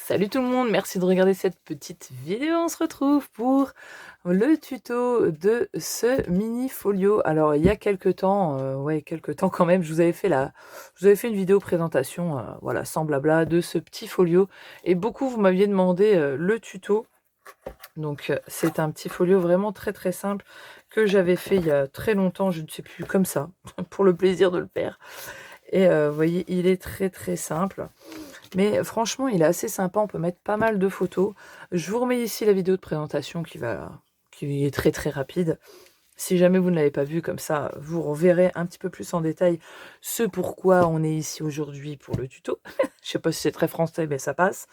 Salut tout le monde, merci de regarder cette petite vidéo. On se retrouve pour le tuto de ce mini folio. Alors il y a quelques temps, quelques temps quand même, je vous avais fait une vidéo présentation, voilà, sans blabla, de ce petit folio. Et beaucoup vous m'aviez demandé le tuto. Donc c'est un petit folio vraiment très très simple que j'avais fait il y a très longtemps, je ne sais plus, comme ça, pour le plaisir de le faire. Et vous voyez, il est très très simple. Mais franchement, il est assez sympa, on peut mettre pas mal de photos. Je vous remets ici la vidéo de présentation qui est très très rapide. Si jamais vous ne l'avez pas vu comme ça, vous reverrez un petit peu plus en détail ce pourquoi on est ici aujourd'hui pour le tuto. Je sais pas si c'est très français, mais ça passe.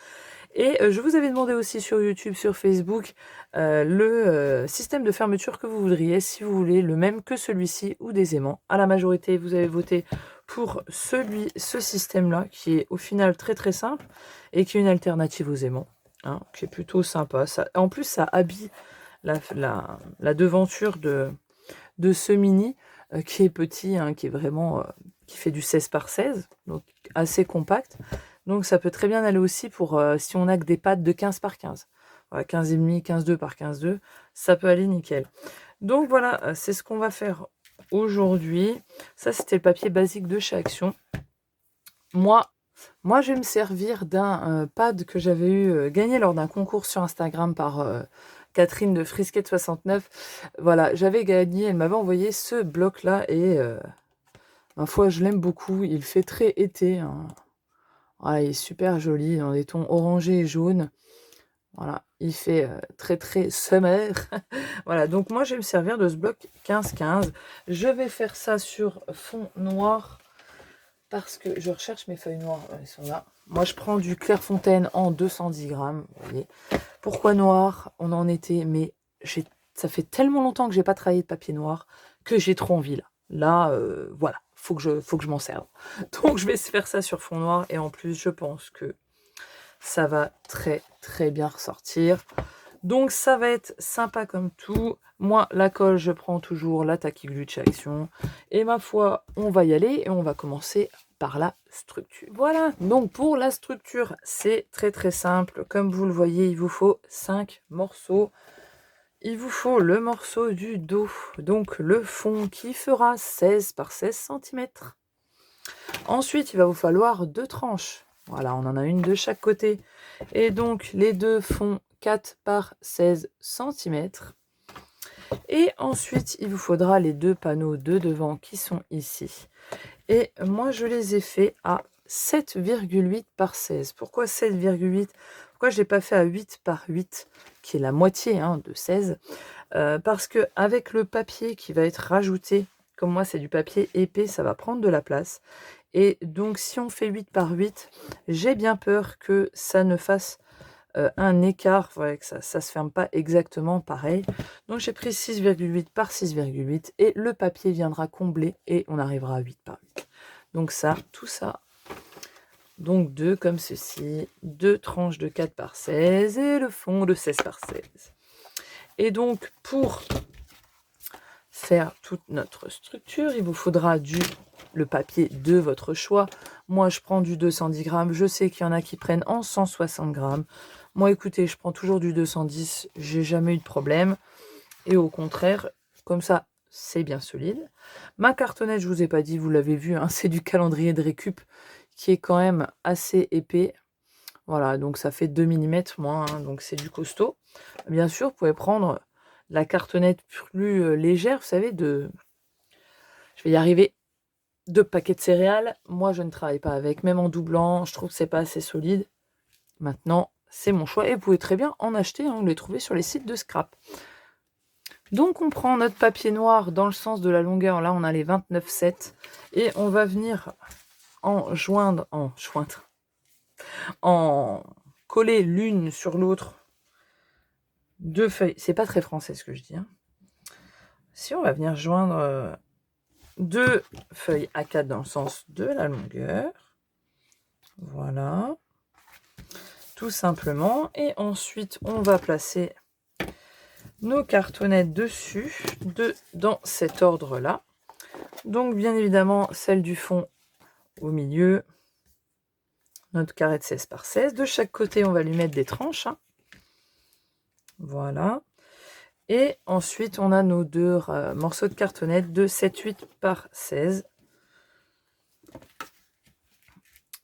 Et je vous avais demandé aussi sur YouTube, sur Facebook, le système de fermeture que vous voudriez, si vous voulez le même que celui-ci ou des aimants. À la majorité, vous avez voté pour ce système-là, qui est au final très très simple, et qui est une alternative aux aimants, hein, qui est plutôt sympa. En plus, ça habille la devanture de ce mini, qui est petit, hein, qui est vraiment... qui fait du 16 par 16, donc assez compact. Donc ça peut très bien aller aussi pour si on a que des pattes de 15 par 15. Voilà, 15,5, 15,2 par 15,2, ça peut aller nickel. Donc voilà, c'est ce qu'on va faire aujourd'hui. Ça, c'était le papier basique de chez Action. Moi, je vais me servir d'un pad que j'avais eu gagné lors d'un concours sur Instagram par Catherine de Frisquet69. Voilà, j'avais gagné, elle m'avait envoyé ce bloc-là et ma foi, je l'aime beaucoup. Il fait très été, hein. Voilà, il est super joli, dans des tons orangés et jaunes. Voilà, il fait très très summer. Voilà, donc moi je vais me servir de ce bloc 15-15. Je vais faire ça sur fond noir parce que je recherche mes feuilles noires. Elles sont là. Moi je prends du Clairefontaine en 210 grammes. Vous voyez. Pourquoi noir? On en était, mais ça fait tellement longtemps que j'ai pas travaillé de papier noir que j'ai trop envie là. Là, voilà, faut que je m'en serve. Donc je vais faire ça sur fond noir et en plus je pense que ça va très très bien ressortir. Donc ça va être sympa comme tout. Moi, la colle, je prends toujours la Tacky Glue de chez Action. Et ma foi, on va y aller et on va commencer par la structure. Voilà, donc pour la structure, c'est très très simple. Comme vous le voyez, il vous faut 5 morceaux. Il vous faut le morceau du dos, donc le fond qui fera 16 par 16 cm. Ensuite, il va vous falloir 2 tranches. Voilà, on en a une de chaque côté. Et donc, les deux font 4 par 16 cm. Et ensuite, il vous faudra les 2 panneaux de devant qui sont ici. Et moi, je les ai fait à 7,8 par 16. Pourquoi 7,8? Pourquoi je ne l'ai pas fait à 8 par 8, qui est la moitié, hein, de 16? Parce que avec le papier qui va être rajouté, comme moi c'est du papier épais, ça va prendre de la place. Et donc si on fait 8 par 8, j'ai bien peur que ça ne fasse un écart, voilà, que ça ne se ferme pas exactement pareil. Donc j'ai pris 6,8 par 6,8 et le papier viendra combler et on arrivera à 8 par 8. Donc ça, tout ça. Donc 2 comme ceci, 2 tranches de 4 par 16 et le fond de 16 par 16. Et donc pour faire toute notre structure, il vous faudra le papier de votre choix. Moi, je prends du 210 grammes. Je sais qu'il y en a qui prennent en 160 grammes. Moi, écoutez, je prends toujours du 210. J'ai jamais eu de problème. Et au contraire, comme ça, c'est bien solide. Ma cartonnette, je vous ai pas dit, vous l'avez vu, hein, c'est du calendrier de récup qui est quand même assez épais. Voilà, donc ça fait 2 mm moins, hein, donc c'est du costaud. Bien sûr, vous pouvez prendre la cartonnette plus légère, vous savez, je vais y arriver, de paquets de céréales. Moi, je ne travaille pas avec, même en doublant, je trouve que c'est pas assez solide. Maintenant, c'est mon choix et vous pouvez très bien en acheter, hein, vous les trouvez sur les sites de scrap. Donc, on prend notre papier noir dans le sens de la longueur. Là, on a les 29,7 et on va venir en coller l'une sur l'autre 2 feuilles. C'est pas très français ce que je dis, hein. Si on va venir joindre 2 feuilles A4 dans le sens de la longueur. Voilà. Tout simplement. Et ensuite, on va placer nos cartonnettes dessus, dans cet ordre-là. Donc, bien évidemment, celle du fond au milieu. notre carré de 16 par 16. De chaque côté, on va lui mettre des tranches. Hein. Voilà. Et ensuite, on a nos deux morceaux de cartonnette de 7-8 par 16.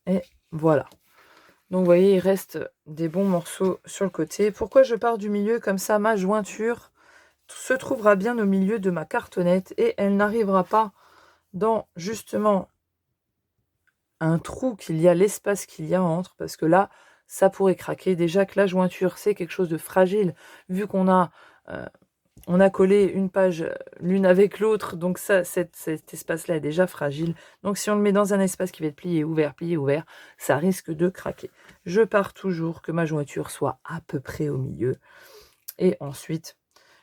Et voilà. Donc, vous voyez, il reste des bons morceaux sur le côté. Pourquoi je pars du milieu? Comme ça, ma jointure se trouvera bien au milieu de ma cartonnette et elle n'arrivera pas dans, justement, un trou qu'il y a, l'espace qu'il y a entre, parce que là, ça pourrait craquer. Déjà que la jointure, c'est quelque chose de fragile, vu qu'on a, on a collé une page l'une avec l'autre, donc ça, cet espace-là est déjà fragile. Donc si on le met dans un espace qui va être plié, ouvert, ça risque de craquer. Je pars toujours que ma jointure soit à peu près au milieu. Et ensuite,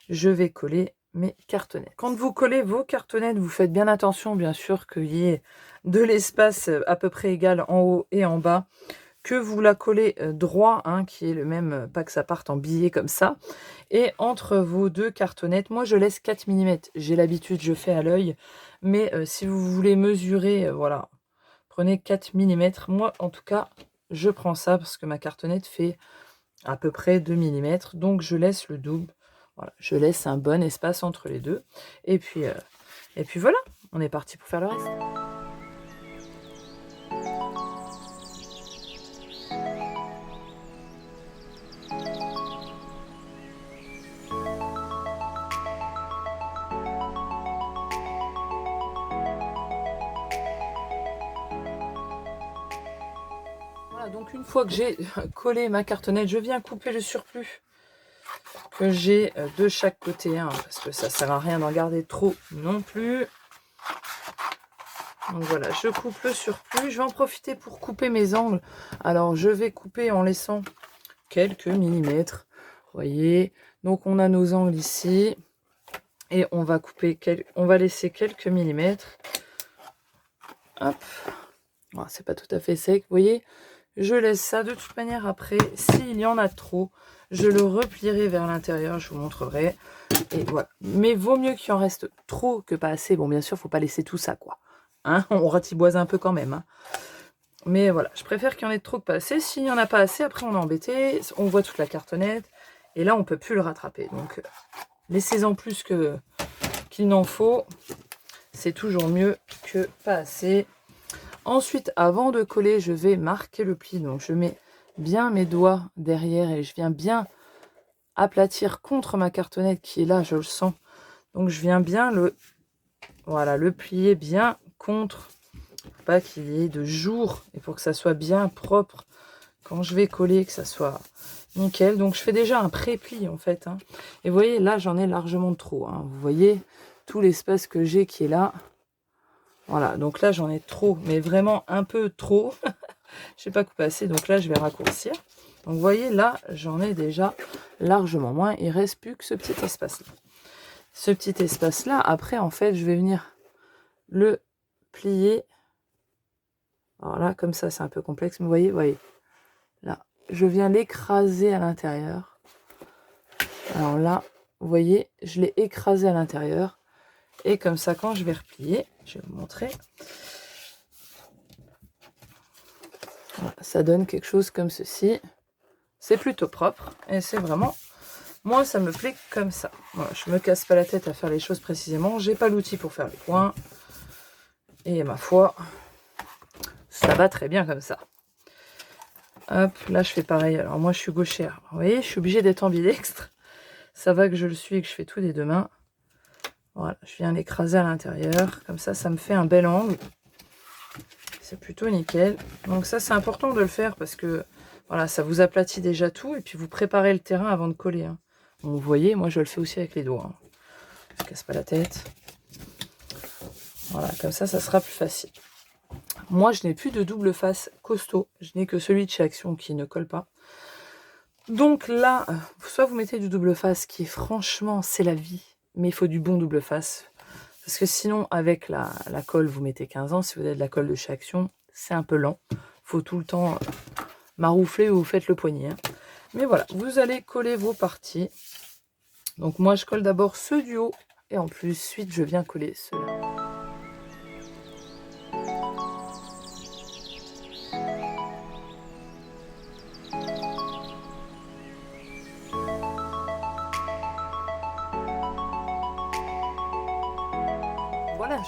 je vais coller mes cartonnettes. Quand vous collez vos cartonnettes, vous faites bien attention, bien sûr, qu'il y ait de l'espace à peu près égal en haut et en bas, que vous la collez droit, hein, qui est le même, pas que ça parte en billets comme ça. Et entre vos deux cartonnettes, moi je laisse 4 mm. J'ai l'habitude, je fais à l'œil, mais si vous voulez mesurer, voilà, prenez 4 mm. Moi, en tout cas, je prends ça parce que ma cartonnette fait à peu près 2 mm, donc je laisse le double. Voilà, je laisse un bon espace entre les deux. Et puis voilà, on est parti pour faire le reste. Voilà, donc une fois que j'ai collé ma cartonnette, je viens couper le surplus que j'ai de chaque côté, hein, parce que ça sert à rien d'en garder trop non plus. Donc voilà, je coupe le surplus. Je vais en profiter pour couper mes angles. Alors je vais couper en laissant quelques millimètres. Vous voyez, donc on a nos angles ici. Et on va couper, on va laisser quelques millimètres. Hop. Oh, c'est pas tout à fait sec, vous voyez. Je laisse ça. De toute manière, après, s'il y en a trop, je le replierai vers l'intérieur. Je vous montrerai. Et voilà. Mais vaut mieux qu'il en reste trop que pas assez. Bon, bien sûr, faut pas laisser tout ça, quoi. Hein, on ratiboise un peu quand même. Hein. Mais voilà, je préfère qu'il y en ait trop que pas assez. S'il n'y en a pas assez, après on est embêté. On voit toute la cartonnette. Et là, on peut plus le rattraper. Donc, laissez-en plus qu'il n'en faut. C'est toujours mieux que pas assez. Ensuite, avant de coller, je vais marquer le pli. Donc, je mets bien mes doigts derrière et je viens bien aplatir contre ma cartonnette qui est là, je le sens. Donc, je viens bien le plier bien contre, pour pas qu'il y ait de jour et pour que ça soit bien propre quand je vais coller, que ça soit nickel. Donc, je fais déjà un pré-pli en fait. Hein. Et vous voyez, là, j'en ai largement trop. Hein. Vous voyez tout l'espace que j'ai qui est là. Voilà, donc là, j'en ai trop, mais vraiment un peu trop. Je sais pas couper assez, donc là, je vais raccourcir. Donc, vous voyez, là, j'en ai déjà largement moins. Il reste plus que ce petit espace-là. Ce petit espace-là, après, en fait, je vais venir le plier. Alors là, comme ça, c'est un peu complexe, mais vous voyez, là, je viens l'écraser à l'intérieur. Alors là, vous voyez, je l'ai écrasé à l'intérieur. Et comme ça, quand je vais replier, je vais vous montrer. Voilà, ça donne quelque chose comme ceci. C'est plutôt propre et c'est vraiment... Moi, ça me plaît comme ça. Voilà, je me casse pas la tête à faire les choses précisément. J'ai pas l'outil pour faire les coins. Et ma foi, ça va très bien comme ça. Hop, là, je fais pareil. Alors, moi, je suis gauchère. Vous voyez, je suis obligée d'être ambidextre. Ça va que je le suis et que je fais tout des deux mains. Voilà, je viens l'écraser à l'intérieur. Comme ça, ça me fait un bel angle. C'est plutôt nickel. Donc ça, c'est important de le faire parce que voilà, ça vous aplatit déjà tout. Et puis, vous préparez le terrain avant de coller. Hein. Bon, vous voyez, moi, je le fais aussi avec les doigts. Hein. Je ne casse pas la tête. Voilà, comme ça, ça sera plus facile. Moi, je n'ai plus de double face costaud. Je n'ai que celui de chez Action qui ne colle pas. Donc là, soit vous mettez du double face qui, franchement, c'est la vie. Mais il faut du bon double face. Parce que sinon, avec la colle, vous mettez 15 ans. Si vous avez de la colle de chez Action, c'est un peu lent. Il faut tout le temps maroufler ou vous faites le poignet. Hein. Mais voilà, vous allez coller vos parties. Donc moi, je colle d'abord ceux du haut. Et en plus, suite, je viens coller ceux-là.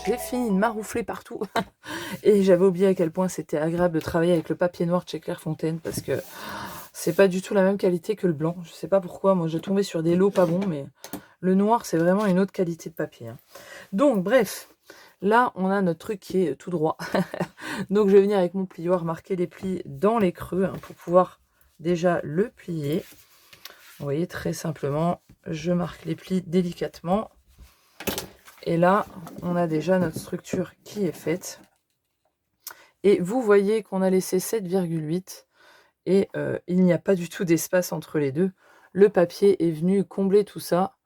j'ai fini de maroufler partout. Et j'avais oublié à quel point c'était agréable de travailler avec le papier noir de chez Clairefontaine, parce que c'est pas du tout la même qualité que le blanc. Je sais pas pourquoi, moi j'ai tombé sur des lots pas bons, mais le noir c'est vraiment une autre qualité de papier. Hein. Donc bref, là on a notre truc qui est tout droit. Donc je vais venir avec mon plioir marquer les plis dans les creux, hein, pour pouvoir déjà le plier. Vous voyez, très simplement, je marque les plis délicatement. Et là, on a déjà notre structure qui est faite. Et vous voyez qu'on a laissé 7,8 et il n'y a pas du tout d'espace entre les deux. Le papier est venu combler tout ça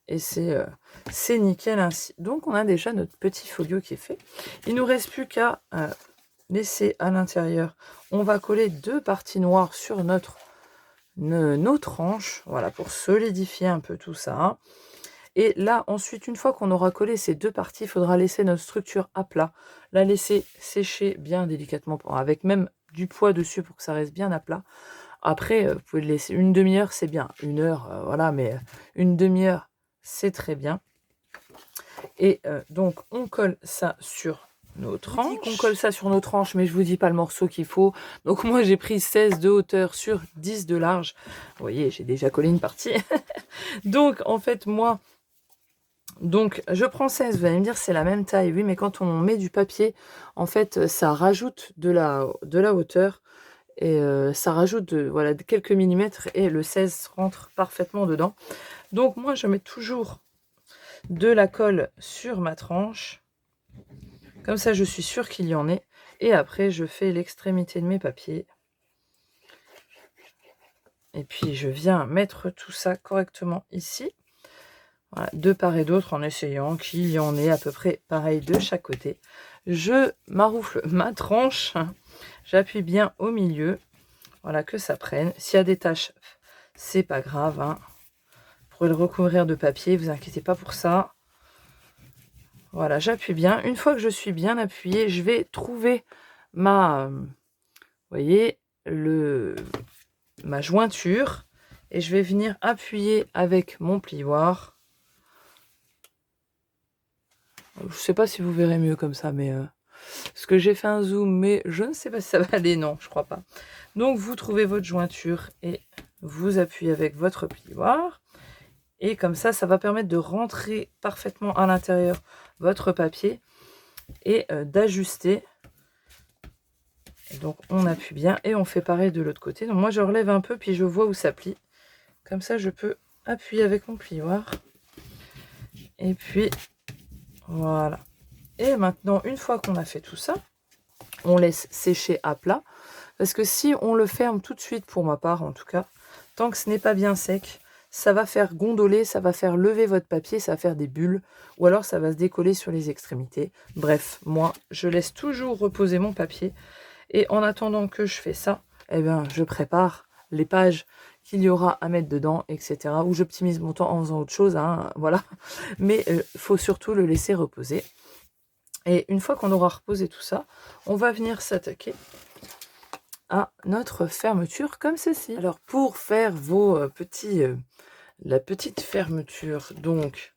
et c'est nickel ainsi. Donc on a déjà notre petit folio qui est fait. Il ne nous reste plus qu'à laisser à l'intérieur. On va coller 2 parties noires sur nos tranches, voilà, pour solidifier un peu tout ça. Et là, ensuite, une fois qu'on aura collé ces 2 parties, il faudra laisser notre structure à plat, la laisser sécher bien délicatement, avec même du poids dessus pour que ça reste bien à plat. Après, vous pouvez le laisser une demi-heure, c'est bien. 1 heure, voilà, mais une demi-heure, c'est très bien. Et donc, on colle ça sur nos tranches. On colle ça sur nos tranches, mais je vous dis pas le morceau qu'il faut. Donc moi, j'ai pris 16 de hauteur sur 10 de large. Vous voyez, j'ai déjà collé une partie. Donc, en fait, moi... Donc, je prends 16, vous allez me dire c'est la même taille. Oui, mais quand on met du papier, en fait, ça rajoute de la hauteur. Et ça rajoute voilà, quelques millimètres et le 16 rentre parfaitement dedans. Donc, moi, je mets toujours de la colle sur ma tranche. Comme ça, je suis sûre qu'il y en ait. Et après, je fais l'extrémité de mes papiers. Et puis, je viens mettre tout ça correctement ici. Voilà, de part et d'autre en essayant qu'il y en ait à peu près pareil de chaque côté. Je maroufle ma tranche, j'appuie bien au milieu, voilà, que ça prenne. S'il y a des taches, c'est pas grave, hein. Vous pourrez le recouvrir de papier, vous inquiétez pas pour ça. Voilà, j'appuie bien. Une fois que je suis bien appuyée, je vais trouver vous voyez, ma jointure et je vais venir appuyer avec mon plioir. Je sais pas si vous verrez mieux comme ça, mais parce que j'ai fait un zoom, mais je ne sais pas si ça va aller. Non, je crois pas. Donc, vous trouvez votre jointure et vous appuyez avec votre plioir. Et comme ça, ça va permettre de rentrer parfaitement à l'intérieur votre papier et d'ajuster. Donc, on appuie bien et on fait pareil de l'autre côté. Donc, moi, je relève un peu, puis je vois où ça plie. Comme ça, je peux appuyer avec mon plioir. Et puis... Voilà. Et maintenant, une fois qu'on a fait tout ça, on laisse sécher à plat. Parce que si on le ferme tout de suite, pour ma part en tout cas, tant que ce n'est pas bien sec, ça va faire gondoler, ça va faire lever votre papier, ça va faire des bulles. Ou alors ça va se décoller sur les extrémités. Bref, moi, je laisse toujours reposer mon papier. Et en attendant que je fais ça, eh bien, je prépare les pages qu'il y aura à mettre dedans, etc. Ou j'optimise mon temps en faisant autre chose, hein, voilà. Mais il faut surtout le laisser reposer. Et une fois qu'on aura reposé tout ça, on va venir s'attaquer à notre fermeture comme ceci. Alors pour faire vos la petite fermeture, donc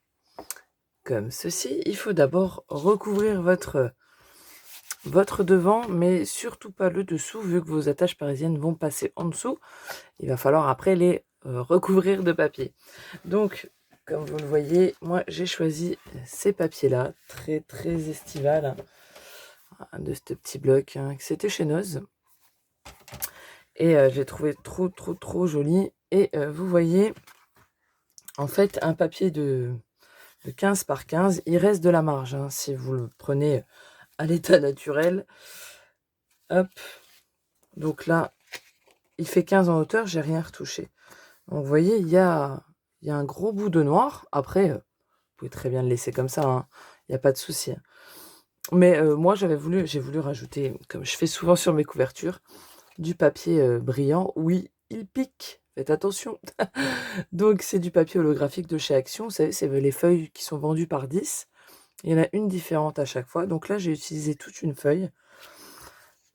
comme ceci, il faut d'abord recouvrir votre devant, mais surtout pas le dessous, vu que vos attaches parisiennes vont passer en dessous. Il va falloir après les recouvrir de papier. Donc, comme vous le voyez, moi j'ai choisi ces papiers-là, très très estival, hein, de ce petit bloc, hein, que c'était chez Noz. Et j'ai trouvé trop joli. Et vous voyez, en fait, un papier de 15 par 15, il reste de la marge, hein, si vous le prenez à l'état naturel. Hop. Donc là, il fait 15 en hauteur, j'ai rien retouché. Donc vous voyez, il y a un gros bout de noir. Après, vous pouvez très bien le laisser comme ça, hein, il n'y a pas de souci. Hein. Mais moi, j'ai voulu rajouter, comme je fais souvent sur mes couvertures, du papier brillant. Oui, il pique, faites attention. Donc c'est du papier holographique de chez Action. Vous savez, c'est les feuilles qui sont vendues par 10. Il y en a une différente à chaque fois. Donc là, j'ai utilisé toute une feuille.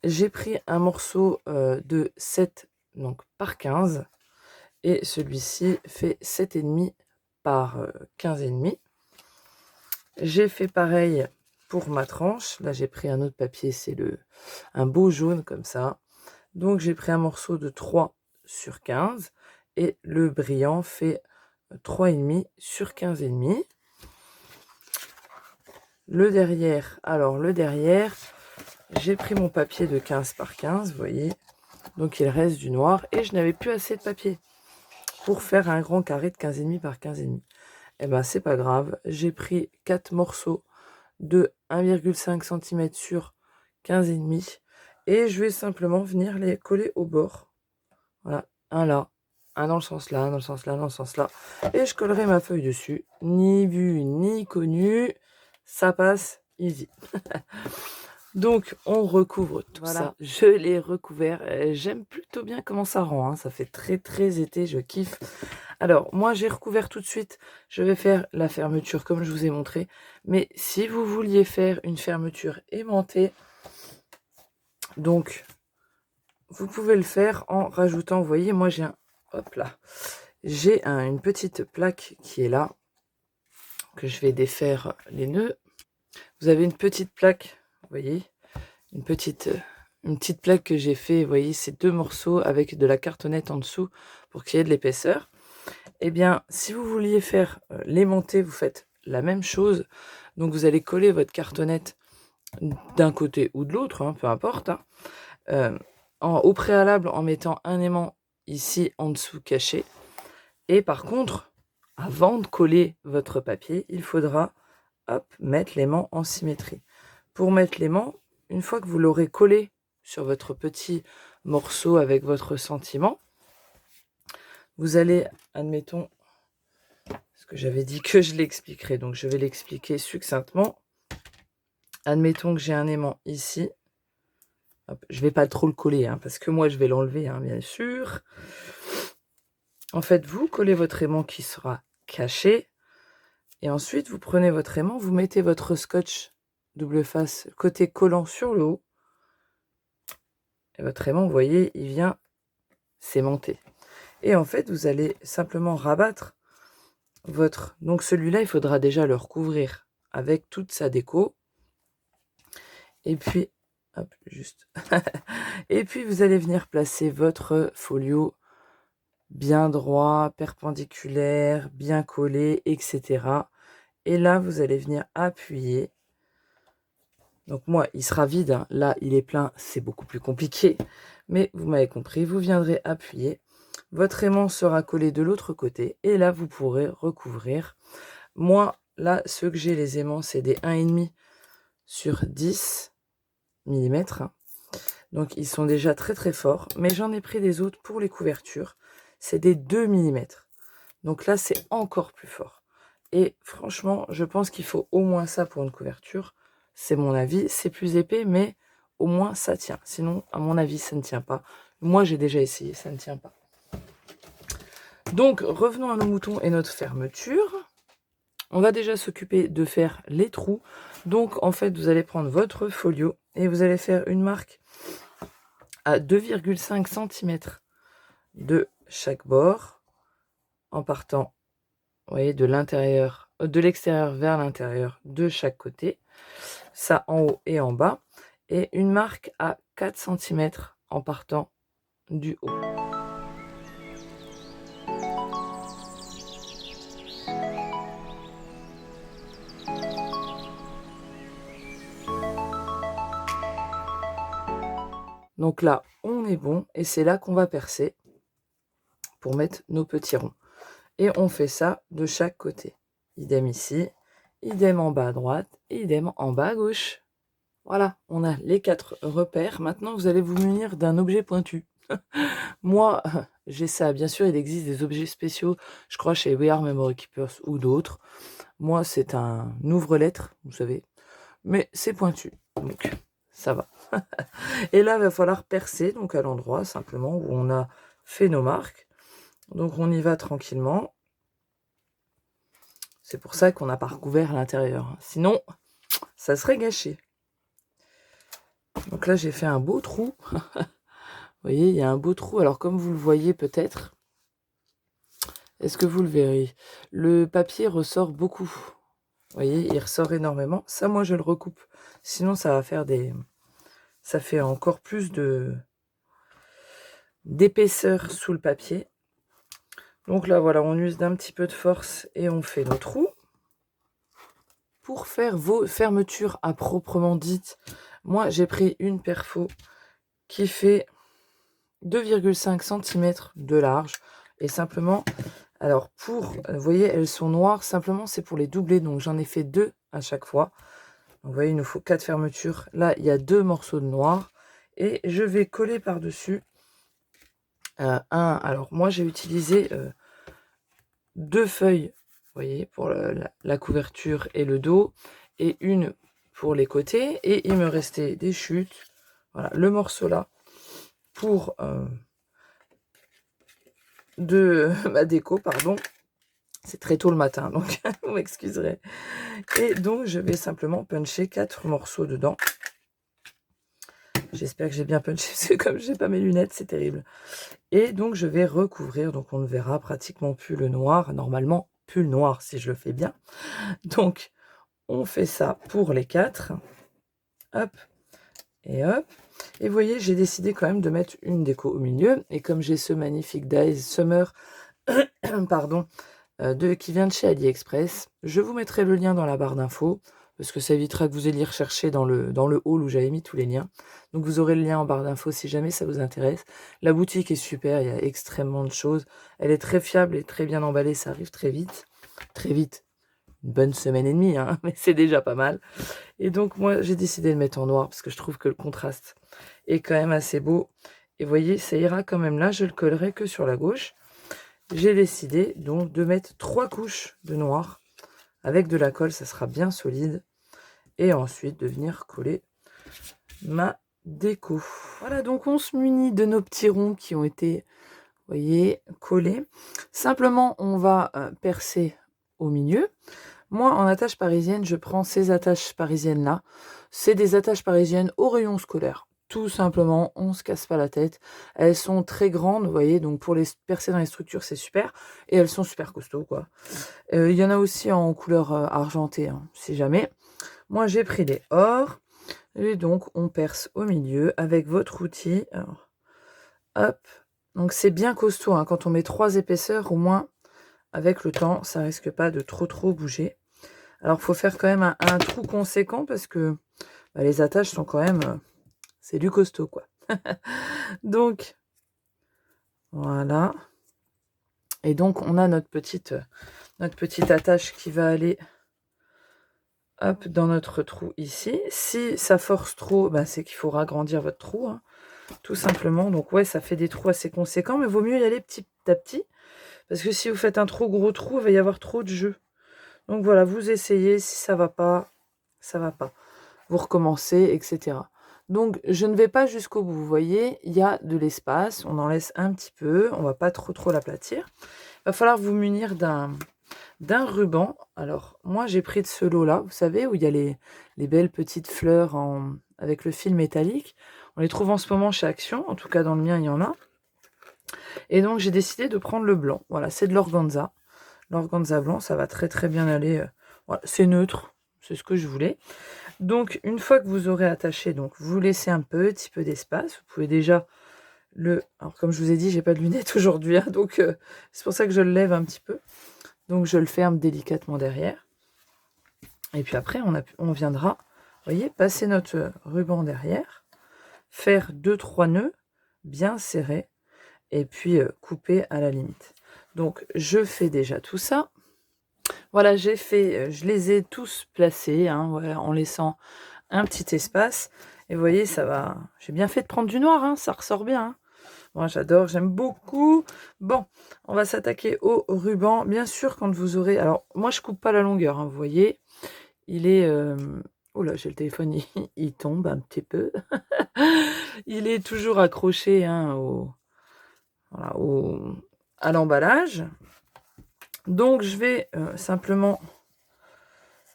J'ai pris un morceau de 7 donc, par 15. Et celui-ci fait 7,5 par 15,5. J'ai fait pareil pour ma tranche, là j'ai pris un autre papier, c'est un beau jaune comme ça. Donc j'ai pris un morceau de 3 sur 15 et le brillant fait 3,5 sur 15,5. Le derrière, j'ai pris mon papier de 15 par 15, vous voyez. Donc il reste du noir et je n'avais plus assez de papier pour faire un grand carré de 15,5 par 15,5. Eh ben c'est pas grave, j'ai pris 4 morceaux de 1,5 cm sur 15,5 et je vais simplement venir les coller au bord. Voilà, un là, un dans le sens là, un dans le sens là, un dans le sens là. Et je collerai ma feuille dessus. Ni vu, ni connu, ça passe easy. Donc, on recouvre tout ça. Je l'ai recouvert. J'aime plutôt bien comment ça rend. Hein. Ça fait très, très été. Je kiffe. Alors, moi, j'ai recouvert tout de suite. Je vais faire la fermeture comme je vous ai montré. Mais si vous vouliez faire une fermeture aimantée, donc, vous pouvez le faire en rajoutant, vous voyez, moi, j'ai une petite plaque qui est là, que je vais défaire les nœuds. Vous avez une petite plaque, vous voyez, une petite plaque que j'ai fait, vous voyez, ces 2 morceaux avec de la cartonnette en dessous pour qu'il y ait de l'épaisseur. Eh bien, si vous vouliez faire l'aimanté, vous faites la même chose. Donc, vous allez coller votre cartonnette d'un côté ou de l'autre, hein, peu importe. Hein, au préalable, en mettant un aimant ici en dessous caché. Et par contre, avant de coller votre papier, il faudra mettre l'aimant en symétrie. Pour mettre l'aimant, une fois que vous l'aurez collé sur votre petit morceau avec votre sentiment, vous allez, admettons, ce que j'avais dit que je l'expliquerai, donc je vais l'expliquer succinctement. Admettons que j'ai un aimant ici. Hop, je ne vais pas trop le coller, hein, parce que moi je vais l'enlever, hein, bien sûr. En fait, vous collez votre aimant qui sera caché. Et ensuite, vous prenez votre aimant, vous mettez votre scotch double face côté collant sur le haut. Et votre aimant, vous voyez, il vient s'aimanter. Et en fait, vous allez simplement rabattre votre... Donc celui-là, il faudra déjà le recouvrir avec toute sa déco. Et puis, hop, juste. Et puis, vous allez venir placer votre folio bien droit, perpendiculaire, bien collé, etc. Et là, vous allez venir appuyer. Donc moi, il sera vide. Hein. Là, il est plein. C'est beaucoup plus compliqué. Mais vous m'avez compris. Vous viendrez appuyer. Votre aimant sera collé de l'autre côté. Et là, vous pourrez recouvrir. Moi, là, ceux que j'ai, les aimants, c'est des 1,5 sur 10 mm. Donc, ils sont déjà très, très forts. Mais j'en ai pris des autres pour les couvertures. C'est des 2 mm. Donc là, c'est encore plus fort. Et franchement, je pense qu'il faut au moins ça pour une couverture. C'est mon avis. C'est plus épais, mais au moins ça tient. Sinon, à mon avis, ça ne tient pas. Moi, j'ai déjà essayé, ça ne tient pas. Donc, revenons à nos moutons et notre fermeture. On va déjà s'occuper de faire les trous. Donc, en fait, vous allez prendre votre folio et vous allez faire une marque à 2,5 cm de chaque bord en partant, vous voyez, de l'extérieur vers l'intérieur de chaque côté. Ça en haut et en bas. Et une marque à 4 cm en partant du haut. Donc là, on est bon et c'est là qu'on va percer pour mettre nos petits ronds. Et on fait ça de chaque côté. Idem ici, idem en bas à droite, et idem en bas à gauche. Voilà, on a les 4 repères. Maintenant, vous allez vous munir d'un objet pointu. Moi, j'ai ça. Bien sûr, il existe des objets spéciaux, je crois, chez We Are Memory Keepers ou d'autres. Moi, c'est un ouvre-lettre, vous savez. Mais c'est pointu, donc ça va. Et là, il va falloir percer, donc à l'endroit, simplement, où on a fait nos marques. Donc, on y va tranquillement. C'est pour ça qu'on n'a pas recouvert l'intérieur. Sinon, ça serait gâché. Donc là, j'ai fait un beau trou. Vous voyez, il y a un beau trou. Alors, comme vous le voyez peut-être, est-ce que vous le verrez? Le papier ressort beaucoup. Vous voyez, il ressort énormément. Ça, moi, je le recoupe. Sinon, ça va faire des... Ça fait encore plus d'épaisseur sous le papier. Donc là, voilà, on use d'un petit peu de force et on fait nos trous. Pour faire vos fermetures à proprement dites, moi, j'ai pris une perfo qui fait 2,5 cm de large. Et simplement, alors pour, vous voyez, elles sont noires. Simplement, c'est pour les doubler. Donc, j'en ai fait 2 à chaque fois. Donc, vous voyez, il nous faut 4 fermetures. Là, il y a 2 morceaux de noir. Et je vais coller par-dessus alors, moi, j'ai utilisé 2 feuilles, vous voyez, pour la couverture et le dos. Et une pour les côtés. Et il me restait des chutes. Voilà, le morceau là pour de ma déco, pardon. C'est très tôt le matin, donc vous m'excuserez. Et donc, je vais simplement puncher 4 morceaux dedans. J'espère que j'ai bien punché, parce que comme j'ai pas mes lunettes, c'est terrible. Et donc, je vais recouvrir, donc on ne verra pratiquement plus le noir. Normalement, plus le noir, si je le fais bien. Donc, on fait ça pour les 4. Hop, et hop. Et vous voyez, j'ai décidé quand même de mettre une déco au milieu. Et comme j'ai ce magnifique Dies Summer, pardon, qui vient de chez AliExpress. Je vous mettrai le lien dans la barre d'infos, parce que ça évitera que vous ayez recherché dans le hall où j'avais mis tous les liens. Donc vous aurez le lien en barre d'infos si jamais ça vous intéresse. La boutique est super, il y a extrêmement de choses. Elle est très fiable et très bien emballée, ça arrive très vite. Très vite, une bonne semaine et demie, hein, mais c'est déjà pas mal. Et donc moi j'ai décidé de le mettre en noir, parce que je trouve que le contraste est quand même assez beau. Et vous voyez, ça ira quand même là, je le collerai que sur la gauche. J'ai décidé donc de mettre 3 couches de noir avec de la colle, ça sera bien solide. Et ensuite de venir coller ma déco. Voilà, donc on se munit de nos petits ronds qui ont été, vous voyez, collés. Simplement, on va percer au milieu. Moi, en attache parisienne, je prends ces attaches parisiennes-là. C'est des attaches parisiennes au rayon scolaire. Tout simplement, on se casse pas la tête. Elles sont très grandes, vous voyez, donc pour les percer dans les structures, c'est super. Et elles sont super costauds, quoi. Il y en a aussi en couleur argentée, hein, si jamais. Moi, j'ai pris des or. Et donc, on perce au milieu avec votre outil. Alors, hop. Donc, c'est bien costaud, hein. Quand on met 3 épaisseurs, au moins, avec le temps, ça risque pas de trop bouger. Alors, il faut faire quand même un trou conséquent parce que bah, les attaches sont quand même... c'est du costaud, quoi. Donc, voilà. Et donc, on a notre petite attache qui va aller hop, dans notre trou ici. Si ça force trop, bah, c'est qu'il faut agrandir votre trou, hein, tout simplement. Donc, ouais, ça fait des trous assez conséquents, mais vaut mieux y aller petit à petit. Parce que si vous faites un trop gros trou, il va y avoir trop de jeu. Donc, voilà, vous essayez. Si ça va pas, ça va pas. Vous recommencez, etc. Donc, je ne vais pas jusqu'au bout. Vous voyez, il y a de l'espace. On en laisse un petit peu. On va pas trop l'aplatir. Il va falloir vous munir d'un ruban. Alors, moi, j'ai pris de ce lot-là, vous savez, où il y a les belles petites fleurs avec le fil métallique. On les trouve en ce moment chez Action. En tout cas, dans le mien, il y en a. Et donc, j'ai décidé de prendre le blanc. Voilà, c'est de l'organza. L'organza blanc, ça va très bien aller. Voilà, c'est neutre. C'est ce que je voulais. Donc, une fois que vous aurez attaché, donc vous laissez un petit peu d'espace. Vous pouvez déjà Alors, comme je vous ai dit, j'ai pas de lunettes aujourd'hui, hein, donc c'est pour ça que je le lève un petit peu. Donc, je le ferme délicatement derrière. Et puis après, on viendra, vous voyez, passer notre ruban derrière, faire 2-3 nœuds bien serrés, et puis couper à la limite. Donc, je fais déjà tout ça. Voilà, je les ai tous placés, hein, voilà, en laissant un petit espace. Et vous voyez, ça va. J'ai bien fait de prendre du noir, hein, ça ressort bien. Hein. Moi, j'adore, j'aime beaucoup. Bon, on va s'attaquer au ruban. Bien sûr, quand vous aurez... Alors, moi, je coupe pas la longueur, hein, vous voyez. Il est... Oh là, j'ai le téléphone, il tombe un petit peu. Il est toujours accroché, hein, voilà, à l'emballage. Donc, je vais simplement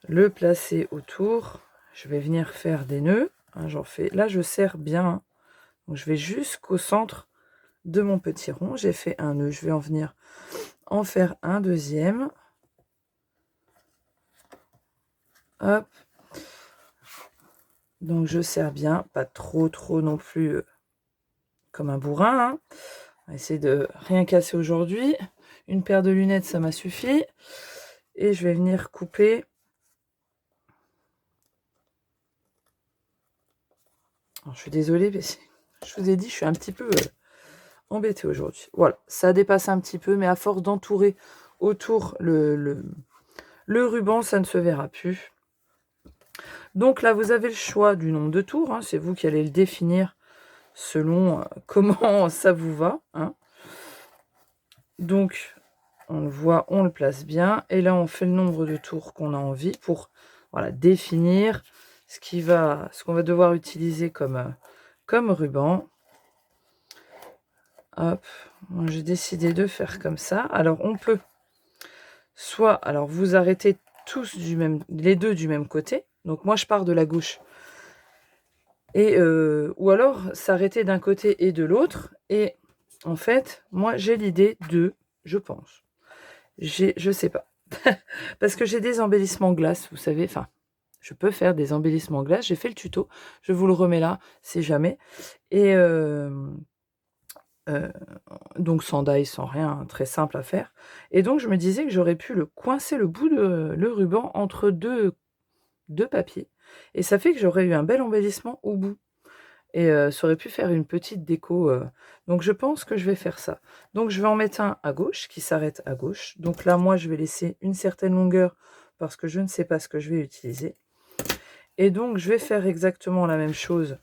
le placer autour. Je vais venir faire des nœuds. Hein, j'en fais... Là, je serre bien. Hein. Donc, je vais jusqu'au centre de mon petit rond. J'ai fait un nœud. Je vais en faire un deuxième. Hop. Donc je serre bien, pas trop non plus comme un bourrin. Hein. On va essayer de rien casser aujourd'hui. Une paire de lunettes, ça m'a suffi. Et je vais venir couper. Alors, je suis désolée, mais je vous ai dit, je suis un petit peu embêtée aujourd'hui. Voilà, ça dépasse un petit peu, mais à force d'entourer autour le ruban, ça ne se verra plus. Donc là, vous avez le choix du nombre de tours. Hein, c'est vous qui allez le définir selon comment ça vous va. Hein. Donc, on le voit, on le place bien. Et là, on fait le nombre de tours qu'on a envie pour voilà, définir ce qu'on va devoir utiliser comme ruban. Hop, j'ai décidé de faire comme ça. Alors, on peut soit vous arrêtez tous les deux du même côté. Donc, moi, je pars de la gauche. Et, ou alors, s'arrêter d'un côté et de l'autre. Et en fait, moi, j'ai l'idée de, je pense, je sais pas. Parce que j'ai des embellissements glace, vous savez, enfin, je peux faire des embellissements glace. J'ai fait le tuto, je vous le remets là, si jamais. Et donc sans die, sans rien, très simple à faire. Et donc je me disais que j'aurais pu coincer le bout de le ruban entre deux papiers. Et ça fait que j'aurais eu un bel embellissement au bout. Et ça aurait pu faire une petite déco. Donc je pense que je vais faire ça. Donc je vais en mettre un à gauche, qui s'arrête à gauche. Donc là, moi, je vais laisser une certaine longueur parce que je ne sais pas ce que je vais utiliser. Et donc, je vais faire exactement la même chose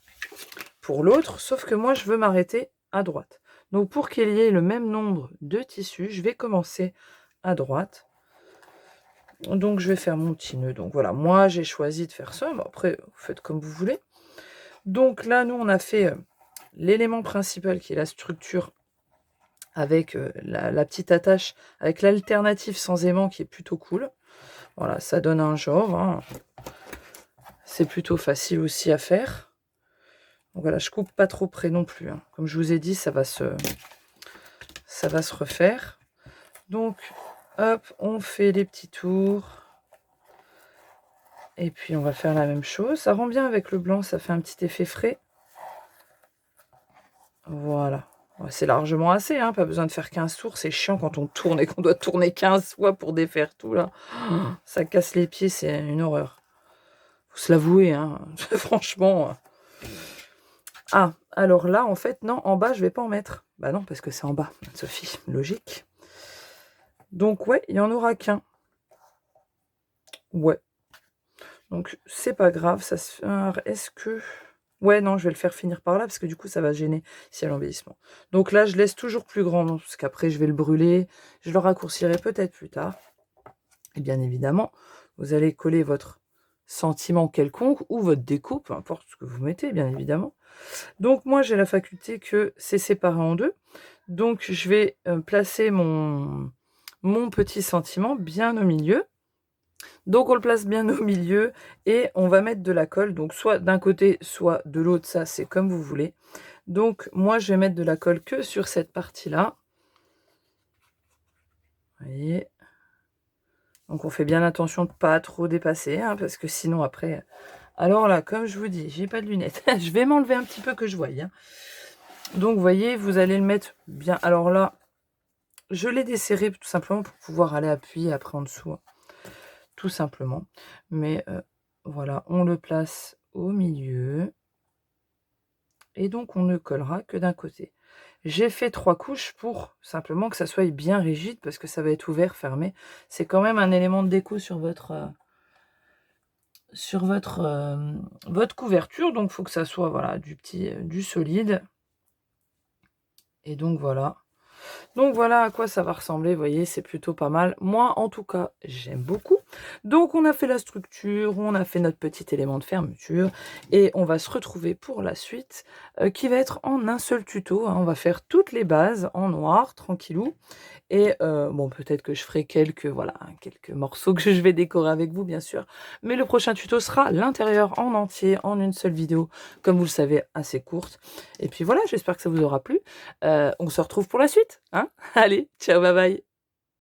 pour l'autre, sauf que moi, je veux m'arrêter à droite. Donc pour qu'il y ait le même nombre de tissus, je vais commencer à droite. Donc je vais faire mon petit nœud. Donc voilà, moi, j'ai choisi de faire ça. Mais après, vous faites comme vous voulez. Donc là, nous, on a fait l'élément principal qui est la structure avec la petite attache, avec l'alternative sans aimant qui est plutôt cool. Voilà, ça donne un genre. Hein. C'est plutôt facile aussi à faire. Donc voilà, je coupe pas trop près non plus. Hein. Comme je vous ai dit, ça va se refaire. Donc, hop, on fait les petits tours. Et puis, on va faire la même chose. Ça rend bien avec le blanc, ça fait un petit effet frais. Voilà. C'est largement assez, hein, pas besoin de faire 15 tours. C'est chiant quand on tourne et qu'on doit tourner 15 fois pour défaire tout, là. Ça casse les pieds, c'est une horreur. Faut se l'avouer, hein. Franchement. Ah, alors là, en fait, non, en bas, je vais pas en mettre. Bah non, parce que c'est en bas, Sophie, logique. Donc, ouais, il n'y en aura qu'un. Ouais. Donc, c'est pas grave, ça se fait... Est-ce que... Ouais, non, je vais le faire finir par là, parce que du coup, ça va gêner si y a l'embellissement. Donc là, je laisse toujours plus grand, parce qu'après, je vais le brûler. Je le raccourcirai peut-être plus tard. Et bien évidemment, vous allez coller votre sentiment quelconque, ou votre déco, peu importe ce que vous mettez, bien évidemment. Donc, moi, j'ai la faculté que c'est séparé en deux. Donc, je vais placer mon petit sentiment bien au milieu. Donc, on le place bien au milieu et on va mettre de la colle. Donc, soit d'un côté, soit de l'autre. Ça, c'est comme vous voulez. Donc, moi, je vais mettre de la colle que sur cette partie-là. Vous voyez. Donc, on fait bien attention de ne pas trop dépasser, hein, parce que sinon, après... Alors là, comme je vous dis, j'ai pas de lunettes. Je vais m'enlever un petit peu que je voie. Hein. Donc, vous voyez, vous allez le mettre bien. Alors là, je l'ai desserré tout simplement pour pouvoir aller appuyer après en dessous. Hein. Tout simplement. Mais voilà, on le place au milieu. Et donc, on ne collera que d'un côté. J'ai fait 3 couches pour simplement que ça soit bien rigide parce que ça va être ouvert, fermé. C'est quand même un élément de déco sur votre couverture. Donc, il faut que ça soit voilà, du solide. Et donc, voilà. Donc voilà à quoi ça va ressembler, vous voyez, c'est plutôt pas mal. Moi, en tout cas, j'aime beaucoup. Donc on a fait la structure, on a fait notre petit élément de fermeture, et on va se retrouver pour la suite, qui va être en un seul tuto. Hein. On va faire toutes les bases en noir, tranquillou. Et bon, peut-être que je ferai quelques morceaux que je vais décorer avec vous, bien sûr. Mais le prochain tuto sera l'intérieur en entier, en une seule vidéo, comme vous le savez, assez courte. Et puis voilà, j'espère que ça vous aura plu. On se retrouve pour la suite. Hein. Allez, ciao, bye bye.